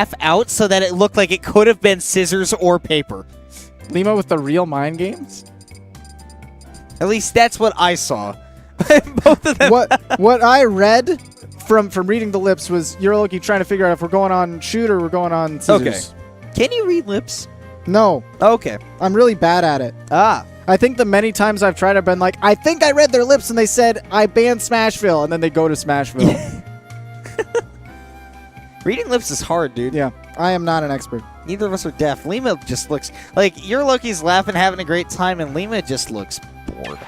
half out so that it looked like it could have been scissors or paper. Lima with the real mind games? At least that's what I saw. Both of them. What I read from reading the lips was Yuruloki trying to figure out if we're going on shoot or we're going on scissors. Okay. Can you read lips? No. Okay. I'm really bad at it. Ah. I think the many times I've tried, I've been like, I think I read their lips and they said, I banned Smashville, and then they go to Smashville. Reading lips is hard, dude. Yeah. I am not an expert. Neither of us are deaf. Lima just looks like Yuruloki's laughing, having a great time, and Lima just looks bored.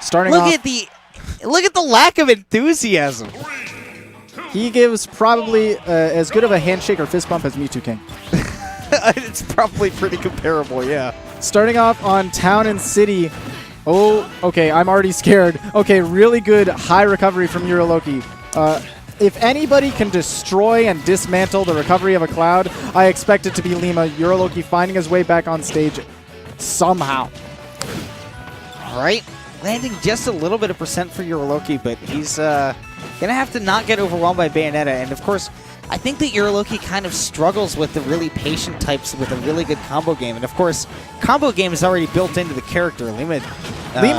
Starting Look off, at the lack of enthusiasm. he gives probably as good of a handshake or fist bump as Mewtwo King. It's probably pretty comparable, yeah. Starting off on Town and City. Oh, okay, I'm already scared. Okay, really good high recovery from Yuruloki. If anybody can destroy and dismantle the recovery of a Cloud, I expect it to be Lima. Yuruloki finding his way back on stage somehow. All right. Landing just a little bit of percent for Yuruloki, but he's going to have to not get overwhelmed by Bayonetta. And, of course, I think that Yuruloki kind of struggles with the really patient types with a really good combo game. And, of course, combo game is already built into the character. Lima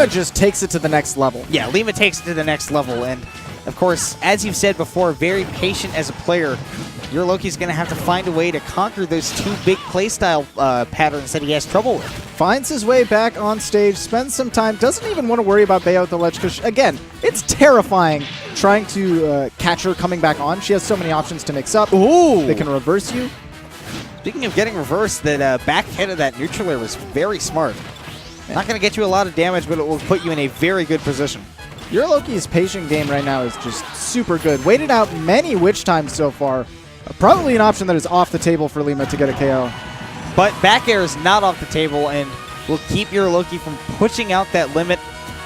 just takes it to the next level. Yeah, Lima takes it to the next level. And, of course, as you've said before, very patient as a player. Yuruloki's going to have to find a way to conquer those two big playstyle patterns that he has trouble with. Finds his way back on stage, spends some time, doesn't even want to worry about Bayo at the ledge, because, again, it's terrifying trying to catch her coming back on. She has so many options to mix up. Ooh! They can reverse you. Speaking of getting reversed, that back hit of that neutral air was very smart. Not going to get you a lot of damage, but it will put you in a very good position. Yuruloki's patient game right now is just super good. Waited out many witch times so far. Probably an option that is off the table for Lima to get a KO. But back air is not off the table and will keep Yuruloki from pushing out that limit,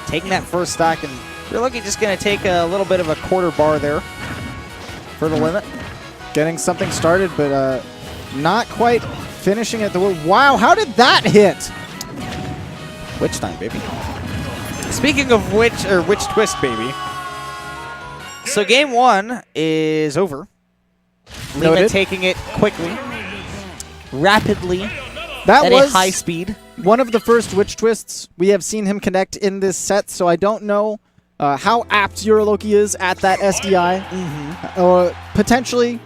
taking that first stock, and Yuruloki just going to take a little bit of a quarter bar there for the limit. Getting something started, but not quite finishing it. Wow, how did that hit? Witch time, baby. Speaking of witch twist, baby. So game one is over. Lima taking it quickly, rapidly, at a high speed. One of the first witch twists we have seen him connect in this set, so I don't know how apt Yuruloki is at that SDI. Or potentially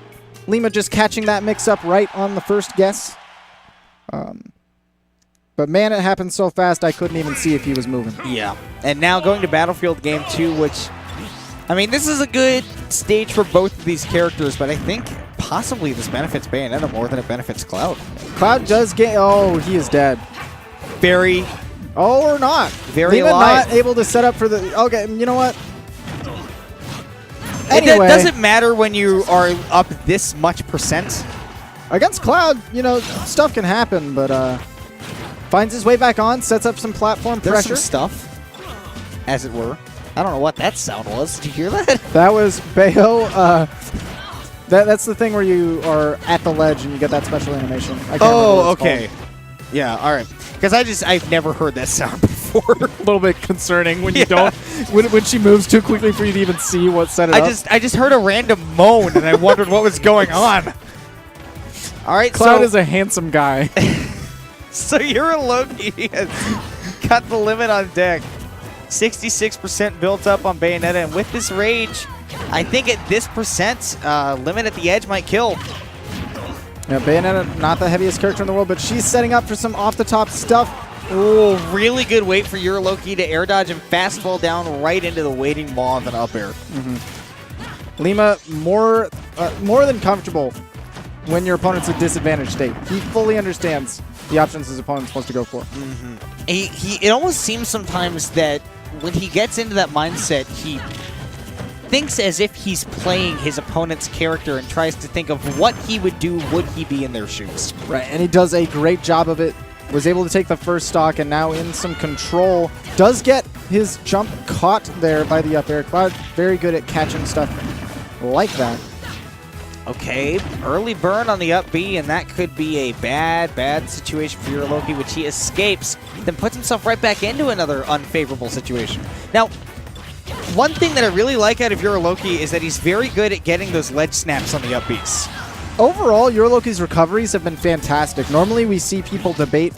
Lima just catching that mix-up right on the first guess. But man, it happened so fast I couldn't even see if he was moving. Yeah. And now going to Battlefield Game 2, which, I mean, this is a good stage for both of these characters, but I think possibly this benefits Bayonetta more than it benefits Cloud. Cloud does get... Oh, he is dead. Very... Oh, or not. Very Lima alive. not able to set up for the... Okay, you know what? Anyway. It doesn't matter when you are up this much percent. Against Cloud, you know, stuff can happen, but... Finds his way back on, sets up some platform There's pressure. some stuff, as it were. I don't know what that sound was. Did you hear that? That was Bayo. That's the thing where you are at the ledge and you get that special animation. I can't remember what it's okay. called. Yeah, all right. Because I've never heard that sound before. A little bit concerning when you don't, when she moves too quickly for you to even see what set it up. I just heard a random moan and I wondered what was going on. All right, Cloud is a handsome guy. So Yuruloki has got the limit on deck. 66% built up on Bayonetta, and with this rage, I think at this percent, limit at the edge might kill. Yeah, Bayonetta, not the heaviest character in the world, but she's setting up for some off-the-top stuff. Oh, really good wait for Yuruloki to air dodge and fastball down right into the waiting maw of an up air. Lima, more than comfortable when your opponent's a disadvantaged state. He fully understands the options his opponent's supposed to go for. It almost seems sometimes that when he gets into that mindset, he thinks as if he's playing his opponent's character and tries to think of what he would do would he be in their shoes. Right, and he does a great job of it. Was able to take the first stock and now in some control. Does get his jump caught there by the up air. Cloud very good at catching stuff like that. Okay, early burn on the up B, and that could be a bad situation for Yuruloki, which he escapes, then puts himself right back into another unfavorable situation. Now, one thing that I really like out of Yuruloki is that he's very good at getting those ledge snaps on the up Bs. overall, Yuruloki's recoveries have been fantastic. Normally, we see people debate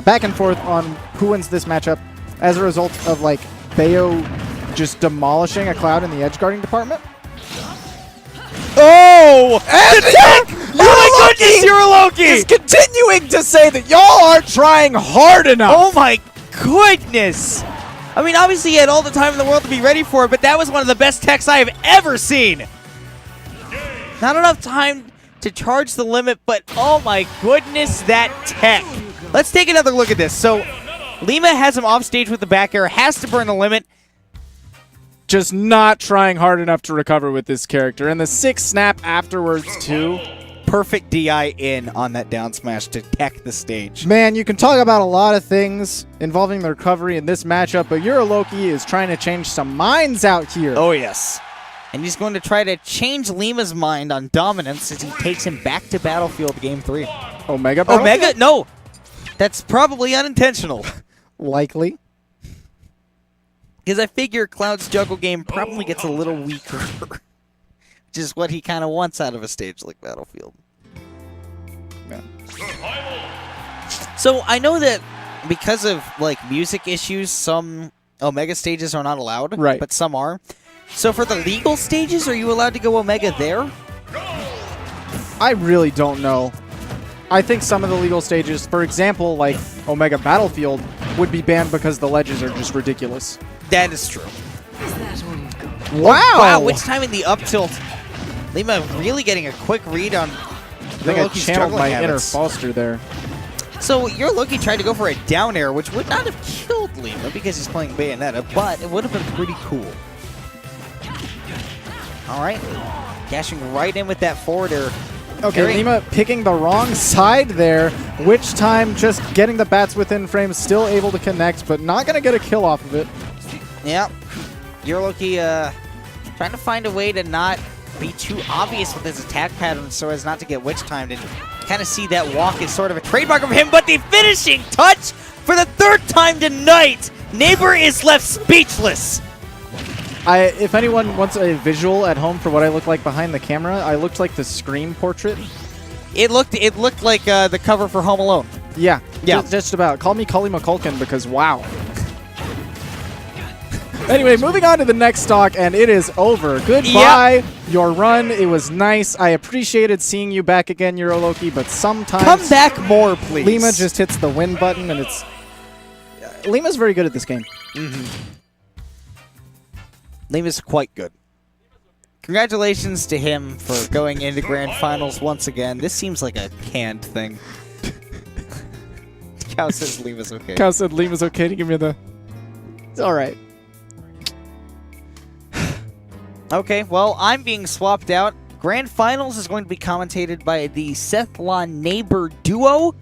back and forth on who wins this matchup as a result of, like, Bayo just demolishing a Cloud in the edge guarding department. Oh! And oh my goodness, Yuruloki! Is continuing to say that y'all aren't trying hard enough. Oh my goodness! I mean, obviously he had all the time in the world to be ready for it, but that was one of the best techs I have ever seen. Not enough time to charge the limit, but oh my goodness, that tech. Let's take another look at this. So, Lima has him off stage with the back air, has to burn the limit. Just not trying hard enough to recover with this character. And the 6 snap afterwards, too. Perfect DI in on that down smash to tech the stage. Man, you can talk about a lot of things involving the recovery in this matchup, but Yuruloki is trying to change some minds out here. Oh, yes. And he's going to try to change Lima's mind on dominance as he takes him back to Battlefield Game 3. Omega Battlefield? Omega? No. That's probably unintentional. Likely. Because I figure Cloud's juggle game probably gets a little weaker. Which is what he kind of wants out of a stage like Battlefield. Yeah. So I know that because of like music issues, some Omega stages are not allowed, right? But some are. So for the legal stages, are you allowed to go Omega there? I really don't know. I think some of the legal stages, for example, like Omega Battlefield, would be banned because the ledges are just ridiculous. That is true. Wow! Wow, which time in the up tilt? Lima really getting a quick read on I think I channeled my inner Foster there. So Yuruloki tried to go for a down air, which would not have killed Lima because he's playing Bayonetta, but it would have been pretty cool. All right, dashing right in with that forward air. Okay, Lima picking the wrong side there. Which time just getting the bats within frame, still able to connect, but not going to get a kill off of it. Yeah, Yuruloki trying to find a way to not be too obvious with his attack pattern so as not to get witch timed, and kind of see that walk as sort of a trademark of him, but the finishing touch for the 3rd time tonight. Neighbor is left speechless. If anyone wants a visual at home for what I look like behind the camera, I looked like the Scream portrait. It looked like the cover for Home Alone. Yeah. Just about. Call me Cully McCulkin because wow. Anyway, moving on to the next stock, and it is over. Goodbye, your run. It was nice. I appreciated seeing you back again, Yuruloki, but sometimes... Come back more, please. Lima just hits the win button, and it's... Lima's very good at this game. Lima's quite good. Congratulations to him for going into Grand Finals once again. This seems like a canned thing. Cow says Lima's okay. Cow said Lima's okay to give me the... It's all right. Okay, well, I'm being swapped out. Grand Finals is going to be commentated by the Sethlon Neighbor duo.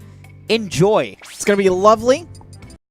Enjoy. It's going to be lovely.